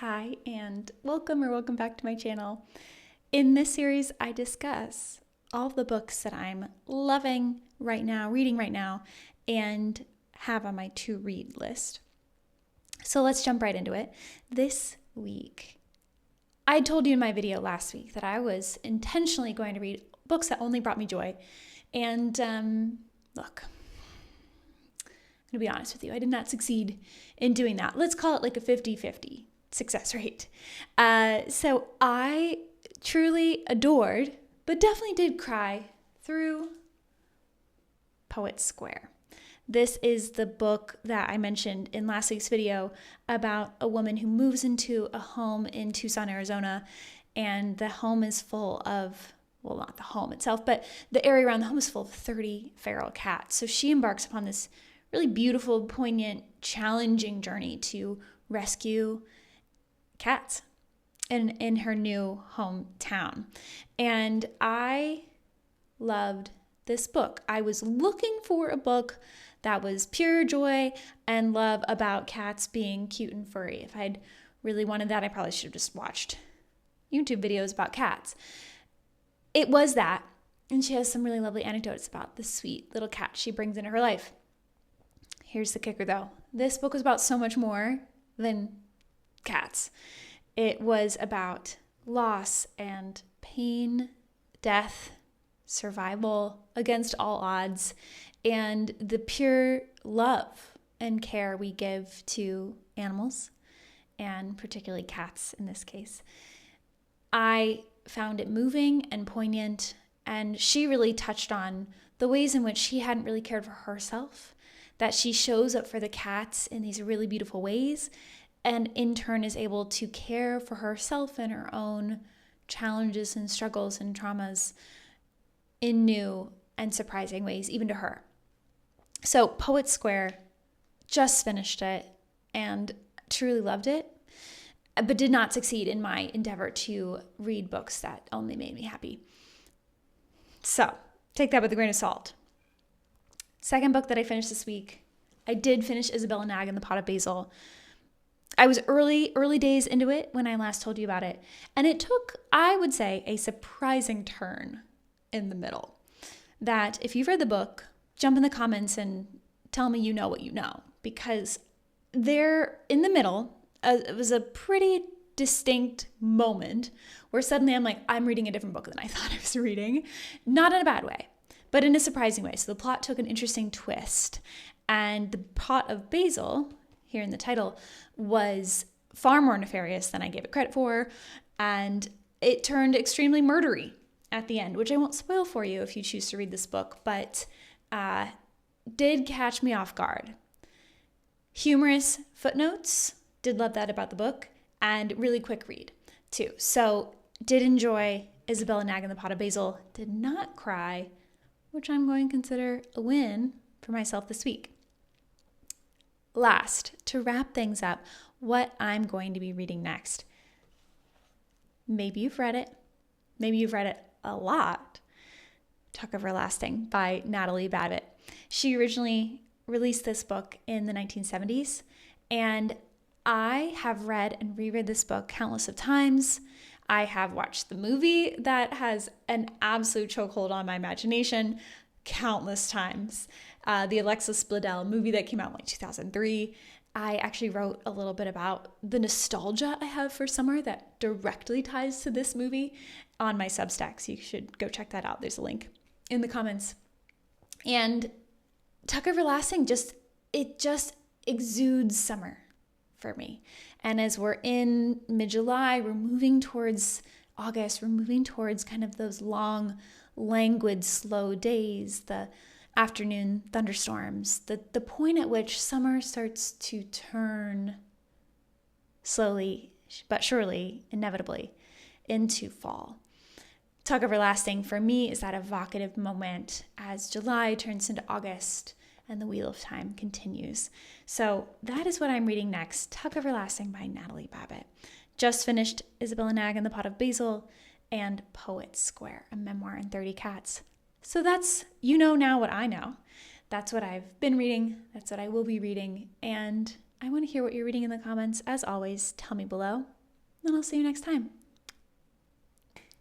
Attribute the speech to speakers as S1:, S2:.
S1: Hi, and welcome back to my channel. In this series, I discuss all of the books that I'm loving right now, reading right now, and have on my to-read list. So let's jump right into it. This week, I told you in my video last week that I was intentionally going to read books that only brought me joy. And look, I'm going to be honest with you, I did not succeed in doing that. Let's call it like a 50-50 success rate. So I truly adored, but definitely did cry through Poets Square. This is the book that I mentioned in last week's video about a woman who moves into a home in Tucson, Arizona, and the home is full of, well, not the home itself, but the area around the home is full of 30 feral cats. So she embarks upon this really beautiful, poignant, challenging journey to rescue cats in her new hometown. And I loved this book. I was looking for a book that was pure joy and love about cats being cute and furry. If I'd really wanted that, I probably should have just watched YouTube videos about cats. It was that, and she has some really lovely anecdotes about the sweet little cat she brings into her life. Here's the kicker though. This book was about so much more than cats. It was about loss and pain, death, survival against all odds, and the pure love and care we give to animals, and particularly cats in this case. I found it moving and poignant, and she really touched on the ways in which she hadn't really cared for herself, that she shows up for the cats in these really beautiful ways, and in turn is able to care for herself and her own challenges and struggles and traumas in new and surprising ways, even to her. So Poets Square, just finished it and truly loved it, but did not succeed in my endeavor to read books that only made me happy. So take that with a grain of salt. Second book that I finished this week, I did finish ISABELLA NAGG and the Pot of Basil. I was early days into it when I last told you about it. And it took, I would say, a surprising turn in the middle. That if you've read the book, jump in the comments and tell me you know what you know. Because there, in the middle, it was a pretty distinct moment where suddenly I'm like, I'm reading a different book than I thought I was reading. Not in a bad way, but in a surprising way. So the plot took an interesting twist. And the Pot of Basil, here in the title, was far more nefarious than I gave it credit for, and it turned extremely murdery at the end, which I won't spoil for you if you choose to read this book, but did catch me off guard. Humorous footnotes, did love that about the book, and really quick read too. So did enjoy ISABELLA NAGG and the Pot of Basil, did not cry, which I'm going to consider a win for myself this week. Last, to wrap things up, what I'm going to be reading next. Maybe you've read it. Maybe you've read it a lot. Tuck Everlasting by Natalie Babbitt. She originally released this book in the 1970s, and I have read and reread this book countless of times. I have watched the movie that has an absolute chokehold on my imagination countless times. The Alexis Bledel movie that came out in like 2003. I actually wrote a little bit about the nostalgia I have for summer that directly ties to this movie on my Substack. So you should go check that out. There's a link in the comments. And Tuck Everlasting just exudes summer for me. And as we're in mid-July, we're moving towards August, we're moving towards kind of those long, languid, slow days, the afternoon thunderstorms, the point at which summer starts to turn slowly but surely, inevitably, into fall. Tuck Everlasting for me is that evocative moment as July turns into August and the wheel of time continues. So that is what I'm reading next, Tuck Everlasting by Natalie Babbitt. Just finished ISABELLA NAGG and the Pot of Basil and Poets Square, a memoir in 30 cats. So that's, you know now what I know. That's what I've been reading. That's what I will be reading. And I want to hear what you're reading in the comments. As always, tell me below, and I'll see you next time.